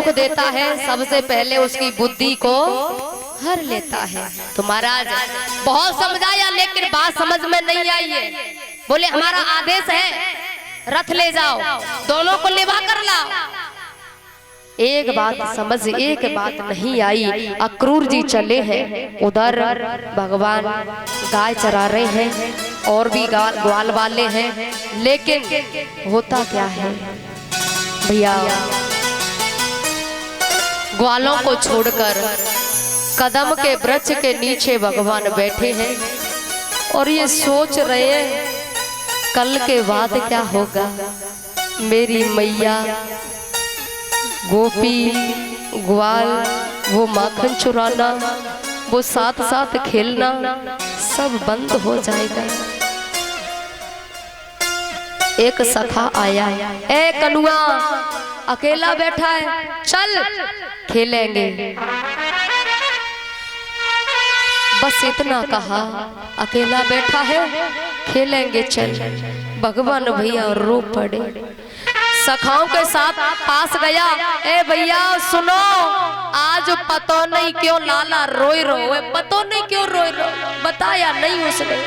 दुख देता है सबसे पहले उसकी बुद्धि को हर लेता है। तो महाराज बहुत समझाया लेकिन बात समझ में नहीं आई है। बोले हमारा आदेश है रथ ले जाओ, दोनों को लेवा कर लाओ। एक बात समझ, एक बात नहीं आई। अक्रूर जी चले हैं उधर, भगवान गाय चरा रहे हैं और भी ग्वाल वाले हैं। लेकिन होता क्या है भैया, ग्वालों को छोड़कर कदम के वृक्ष के नीचे भगवान बैठे हैं और ये सोच रहे हैं कल के बाद क्या होगा। मेरी मैया, गोपी, ग्वाल, वो माखन चुराना, वो साथ साथ खेलना सब बंद हो जाएगा। एक सखा आया, ए कनुआ अकेला बैठा है, चल खेलेंगे। बस इतना कहा, अकेला बैठा है खेलेंगे चल। भगवान भैया रो पड़े, सखाओं के साथ पास गया, ए भैया सुनो, आज पतो नहीं क्यों लाला रोई रो, पतो नहीं क्यों रोई रो, बताया नहीं उसने।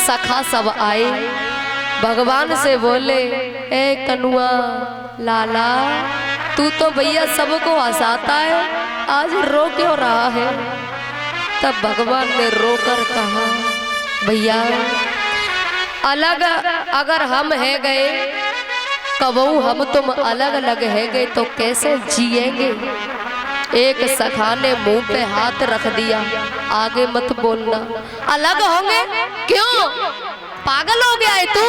सखा सब आए, भगवान से बोले, ए कनुआ लाला तू तो भैया सबको हंसाता है, आज रो क्यों रहा है। तब भगवान ने रोकर कहा, भैया अलग अगर हम है गए, कबहू हम तुम अलग अलग है गए तो कैसे जिएंगे। एक सखा ने मुंह पे हाथ रख दिया, आगे मत बोलना। अलग होंगे क्यों, पागल हो गया है तू।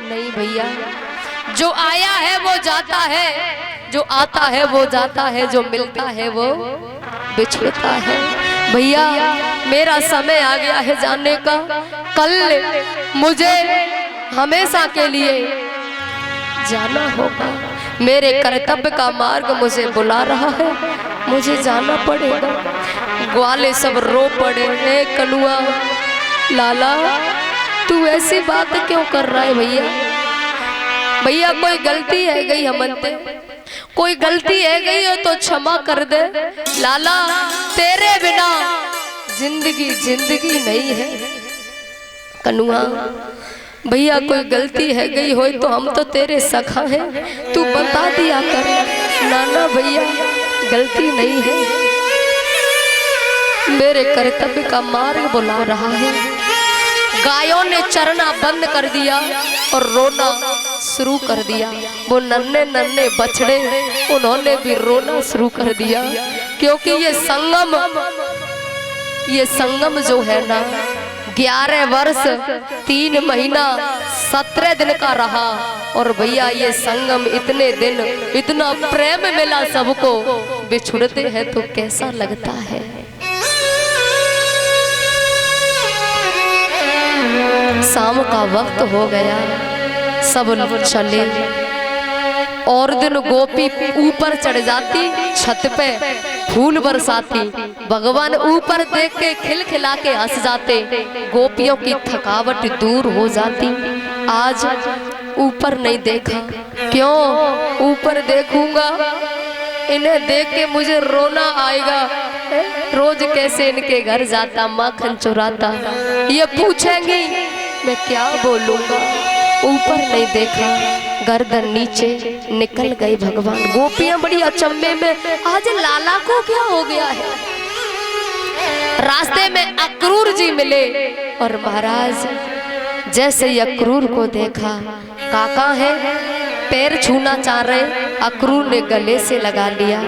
नहीं भैया, जो आया है वो जाता है, जो आता है वो जाता है, जो मिलता है वो बिछड़ता है। भैया मेरा समय आ गया है जाने का, कल मुझे हमेशा के लिए जाना होगा। मेरे कर्तव्य का मार्ग मुझे बुला रहा है, मुझे जाना पड़ेगा। ग्वाले सब रो पड़े, हे कनुआ लाला तू ऐसी बात क्यों कर रहा है। भैया भैया कोई गलती है गई हमनते, कोई गलती है गई हो तो क्षमा कर दे। लाला तेरे बिना जिंदगी जिंदगी नहीं है। कनुआ भैया कोई गलती है गई हो तो हम तो तेरे सखा हैं, तू बता दिया कर। नाना भैया गलती नहीं है, मेरे कर्तव्य का मार्ग बुला रहा है। गायों ने चरना बंद कर दिया और रोना शुरू कर दिया। वो नन्हे नन्हे बछड़े उन्होंने भी रोना शुरू कर दिया, क्योंकि ये संगम जो है ना 11 वर्ष 3 महीना 17 दिन का रहा। और भैया ये संगम इतने दिन इतना प्रेम मिला सबको, बिछुड़ते हैं तो कैसा लगता है। शाम का वक्त हो गया, सब चले और दिन गोपी ऊपर चढ़ जाती, छत पे फूल बरसाती। भगवान ऊपर देख के खिलखिला के हंस जाते, गोपियों की थकावट दूर हो जाती। आज ऊपर नहीं देखा, क्यों ऊपर देखूंगा इन्हें देख के मुझे रोना आएगा। रोज कैसे इनके घर जाता, माखन चुराता, ये पूछेंगी मैं क्या बोलूंगा। ऊपर नहीं देखा, गर्दन नीचे निकल गई। भगवान गोपियां बड़ी अचंभे में, आज लाला को क्या हो गया है। रास्ते में अक्रूर जी मिले और महाराज जैसे ही अक्रूर को देखा, काका है, पैर छूना चाह रहे, अक्रूर ने गले से लगा लिया।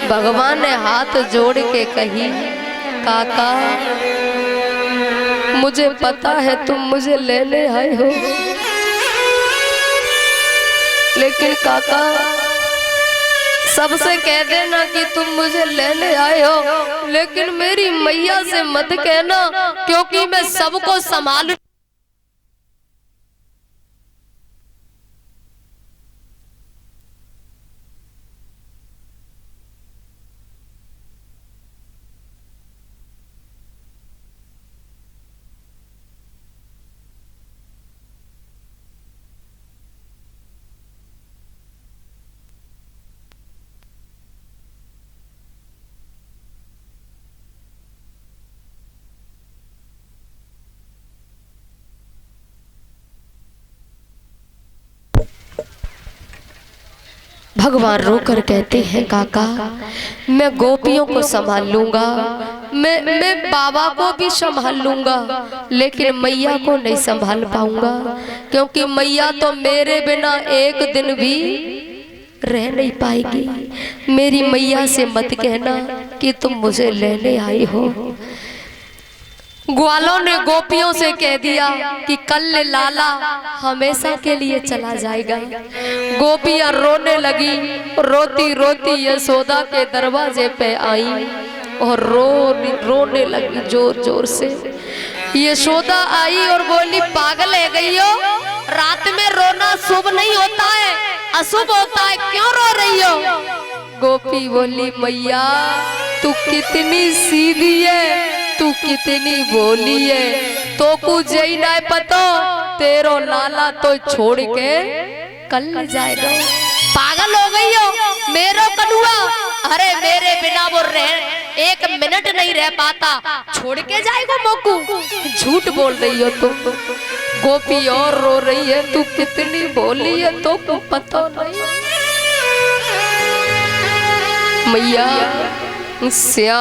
भगवान ने हाथ जोड़ के कही, काका मुझे पता है तुम मुझे लेने आए हो, लेकिन काका सबसे कह देना कि तुम मुझे लेने आए हो, लेकिन मेरी मैया से मत कहना, क्योंकि मैं सबको संभाल। भगवान रोकर कहते हैं काका मैं गोपियों को संभाल लूंगा, मैं बाबा को भी संभाल लूंगा, लेकिन मैया को नहीं संभाल पाऊंगा, क्योंकि मैया तो मेरे बिना एक दिन भी रह नहीं पाएगी। मेरी मैया से मत कहना कि तुम मुझे लेने आई हो। ग्वालों ने गोपियों से कह दिया कि कल लाला हमेशा के लिए चला जाएगा। गोपियां रोने लगी, रोती रोती यशोदा के दरवाजे पे आई और रोने लगी जोर जोर से। यशोदा आई और बोली पागल है गई हो, रात में रोना शुभ नहीं होता है, अशुभ होता है, क्यों रो रही हो? गोपी बोली मैया तू कितनी सीधी है, तू कितनी बोली है, तो कुछ ही नहीं पता तेरो लाला तो छोड़ के कल जाएगा। पागल हो गई हो मेरो कनुआ, अरे मेरे बिना वो रह एक मिनट नहीं रह पाता, छोड़ के जाएगा मोकू, झूठ बोल रही हो तुम। गोपी और रो रही है तू कितनी बोली है तो को पता नहीं। मैया श्याम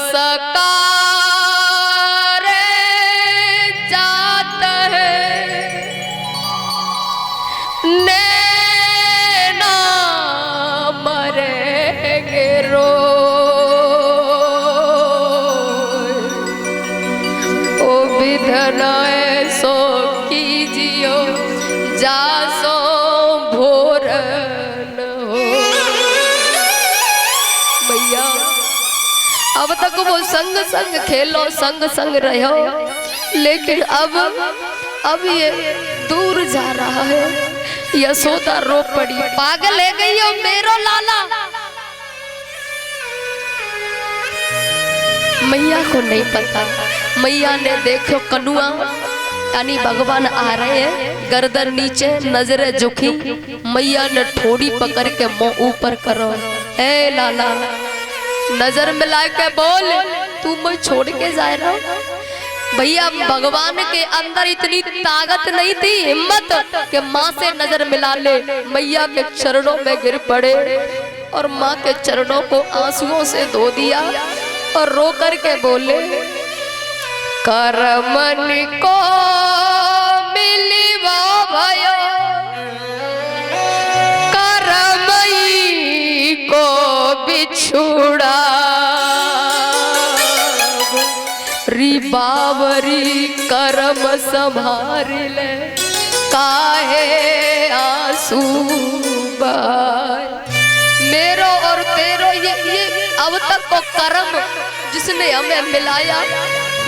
सका सो कीजियो जासो भोर हो। भैया अब तक वो संग संग खेलो संग संग रहो, लेकिन अब ये दूर जा रहा है। यशोदा रो पड़ी, पागल है गई हो मेरो लाला। मैया को नहीं पता, मैया ने देखो कनुआ यानी भगवान आ रहे हैं, गर्दन नीचे नजरें झुकी, मैया ने ठोड़ी पकड़ के मुंह ऊपर करो, ए लाला नजर मिला के बोल तू मुझे छोड़ के जा रहा। भैया भगवान के अंदर इतनी ताकत नहीं थी, हिम्मत कि माँ से नजर मिला ले। मैया के चरणों में गिर पड़े और माँ के चरणों को आंसुओं से धो दिया और रो कर के बोले करमन को मिलिवा भयो, करमई को बिछुड़ा, री बावरी करम संभार ले काहे आंसू बाय। मेरो और तेरो ये अब तक को कर्म जिसने हमें मिलाया,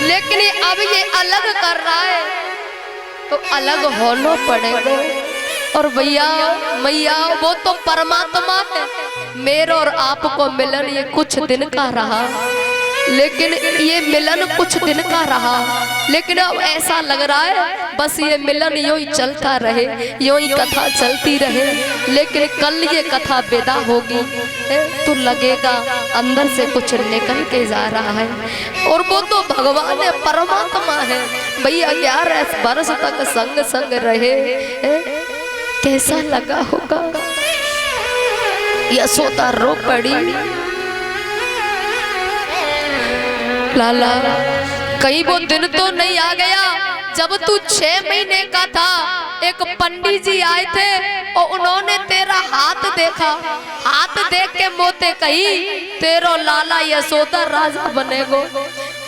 लेकिन अब ये अलग कर रहा है तो अलग होना पड़ेगा। और भैया मैया वो तो परमात्मा है, मेरे और आपको मिलन ये कुछ दिन का रहा, लेकिन ये मिलन कुछ दिन का रहा, लेकिन अब ऐसा लग रहा है बस ये मिलन यूं ही चलता रहे, यूं ही कथा चलती रहे, लेकिन कल ये कथा विदा होगी तो लगेगा अंदर से कुछ निकल के जा रहा है। और वो तो भगवान है, परमात्मा है। भैया 11 वर्ष तक संग संग रहे, कैसा लगा होगा। यशोदा रो पड़ी, लाला कहीं वो दिन तो नहीं आ गया जब तू 6 महीने का था, एक पंडित जी आए थे और उन्होंने तेरा हाथ देखा, हाथ देख के मोते कही तेरो लाला यशोदा राजा बनेगो,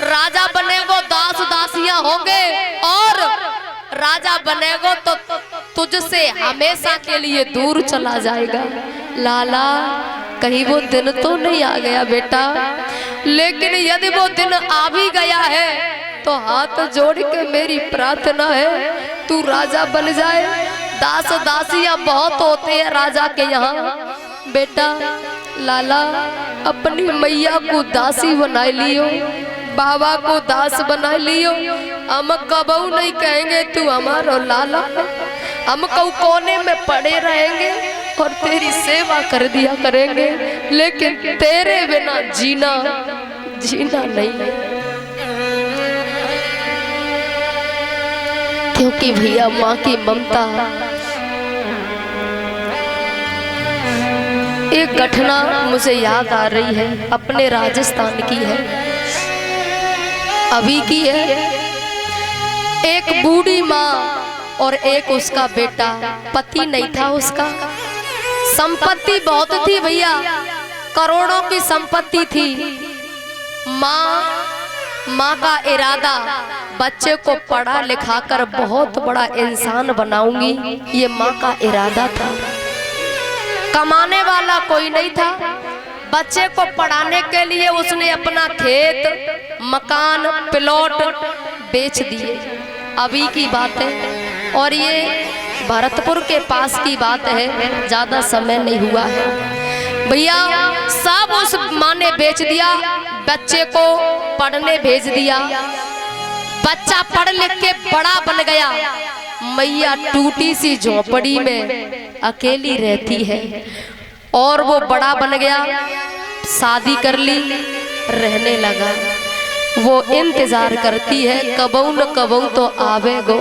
राजा बनेगो, दास दासियां होंगे और राजा बनेगो तो तुझसे हमेशा के लिए दूर चला जाएगा। लाला कहीं वो दिन तो नहीं आ गया बेटा, लेकिन यदि वो दिन आ भी गया है तो हाथ जोड़ के मेरी प्रार्थना है तू राजा बन जाए। दास दासियां बहुत होते हैं राजा के यहाँ, बेटा लाला अपनी मैया को दासी बना लियो, बाबा को दास बना लियो, हम कबू नहीं कहेंगे तू हमारा लाला, हम कऊ कोने में पड़े रहेंगे और तेरी सेवा कर दिया करेंगे, लेकिन तेरे बिना जीना नहीं। क्योंकि भैया माँ की ममता एक घटना मुझे याद आ रही है, अपने राजस्थान की है, अभी की है। एक बूढ़ी माँ और एक उसका बेटा, पति नहीं था उसका, संपत्ति बहुत थी भैया, करोड़ों की संपत्ति थी। माँ का इरादा बच्चे को पढ़ा लिखा कर बहुत बड़ा इंसान बनाऊंगी, ये माँ का इरादा था। कमाने वाला कोई नहीं था, बच्चे को पढ़ाने के लिए उसने अपना खेत, मकान, प्लॉट बेच दिए। अभी की बात है और ये भरतपुर के पास की बात है, ज्यादा समय नहीं हुआ है भैया। सब उस माँ ने बेच दिया, बच्चे को पढ़ने भेज दिया। बच्चा पढ़ लिख के बड़ा बन गया, मैया टूटी सी झोपड़ी में अकेली रहती है। और वो बड़ा बन गया, शादी कर ली, रहने लगा। वो इंतजार करती है कबऊ न कबऊ तो आवे गो,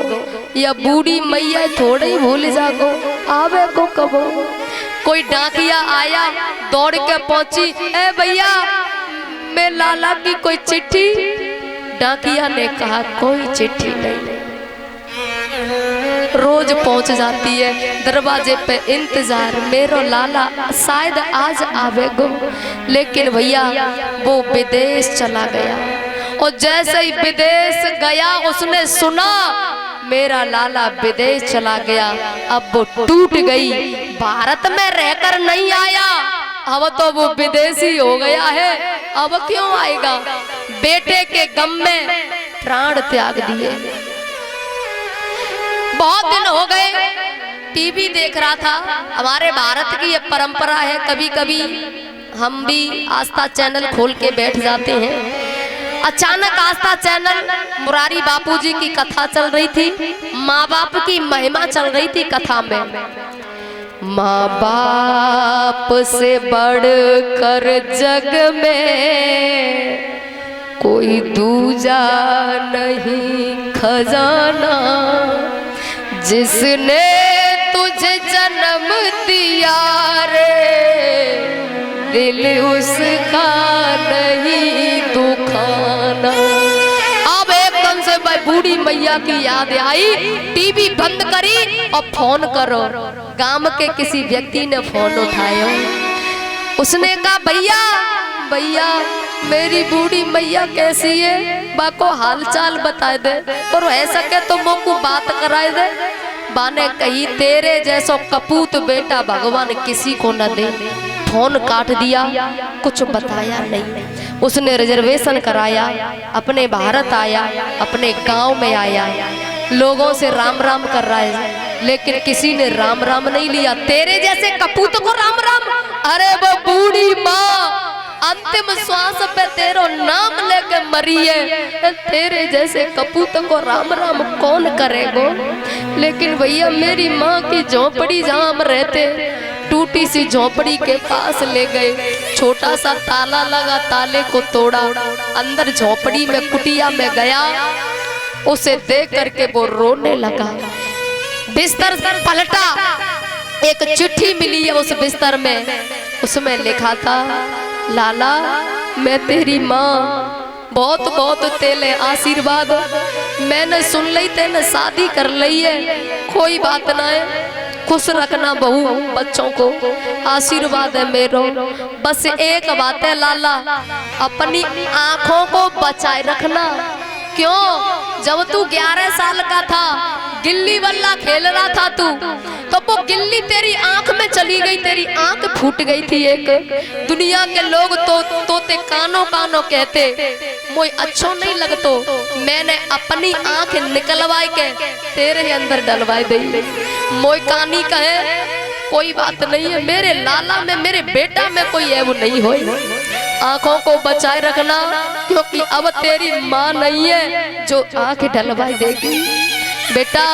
या बूढ़ी मैया थोड़े ही भूल जागो, आवे गो कबऊ। कोई डाकिया आया, दौड़ के पहुंची, ए भैया मैं लाला की कोई चिट्ठी। डाकिया ने कहा कोई चिट्ठी नहीं। रोज पहुंच जाती है दरवाजे पे, इंतजार, मेरो लाला शायद आज आवेगो। लेकिन भैया वो विदेश चला गया, और जैसे ही विदेश गया उसने सुना मेरा लाला विदेश चला गया। अब वो टूट गई, भारत में रहकर नहीं आया, अब तो वो विदेशी हो गया है, अब क्यों आएगा। बेटे के गम में प्राण त्याग दिए। बहुत दिन हो गए, टीवी देख रहा था। हमारे भारत की ये परंपरा है, कभी कभी हम भी आस्था चैनल खोल के बैठ जाते हैं। अचानक आस्था चैनल मुरारी बापूजी की कथा चल रही थी, माँ बाप की महिमा चल रही थी कथा में। माँ बाप से बढ़कर जग में कोई दूजा नहीं खजाना, जिसने तुझे जन्म दिया रे, दिल उसका नहीं दुखाना। अब एकदम से बूढ़ी मैया की याद आई, टीवी बंद करी और फोन करो। गांव के किसी व्यक्ति ने फोन उठाया, उसने कहा भैया भैया मेरी बूढ़ी मैया कैसी है, बाको हाल चाल बता दे, और हो सके तो मोको बात कराए दे। बाने कही तेरे जैसो कपूत बेटा भगवान किसी को न दे। फोन काट दिया, कुछ बताया नहीं। उसने रिजर्वेशन कराया, अपने भारत आया, अपने गांव में आया, लोगों से राम राम कर रहा है, लेकिन किसी ने राम राम नहीं लिया। तेरे जैसे कपूत को राम राम, अरे वो बूढ़ी माँ अंतिम श्वास पे तेरो नाम लेके मरी है, तेरे जैसे कपूत को राम राम कौन करेगो। लेकिन भैया मेरी माँ की झोपड़ी जहाँ हम रहते, टूटी सी झोपड़ी के पास ले गए, छोटा सा ताला लगा, ताले को तोड़ा, अंदर झोपड़ी में कुटिया में गया, उसे देख करके वो रोने लगा। बिस्तर पलटा, एक चिट्ठी मिली है उस बिस्तर में, उसमें लिखा था लाला मैं तेरी माँ, बहुत बहुत तेले आशीर्वाद, मैंने सुन ली तेने शादी कर ली है, कोई बात ना है, खुश रखना बहू बच्चों को, आशीर्वाद है मेरो। बस एक बात है लाला, अपनी आंखों को बचाए रखना। क्यों, जब तू 11 साल का था, गिल्ली बल्ला खेल रहा था तू, तो वो गिल्ली तेरी आंख में चली गई, तेरी आंख फूट गई थी एक। दुनिया के लोग तो ते कानो कानो कहते, मोई अच्छो नहीं लगतो, मैंने अपनी आंख निकलवाई के तेरे अंदर डलवाई दी। मोई कानी कहे कोई बात नहीं है, मेरे लाला में मेरे बेटा में कोई है वो नहीं हो। आंखों को बचाए रखना, क्योंकि अब तेरी माँ नहीं है जो आंख डलवाई देगी। बेटा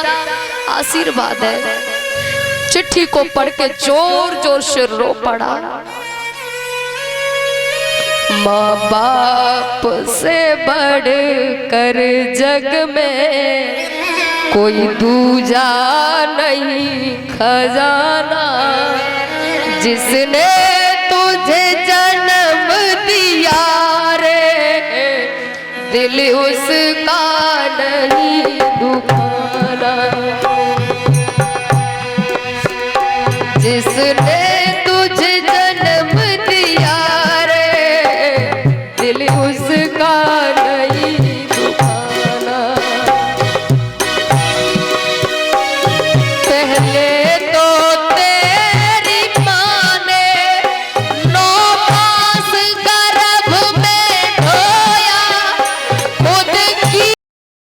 आशीर्वाद है। चिट्ठी को पढ़ के जोर जोर से रो पड़ा। माँ बाप से बढ़ कर जग में कोई दूजा नहीं खजाना, जिसने तुझे जन्म दिया रे दिल उसका नहीं दुखाना, जिसने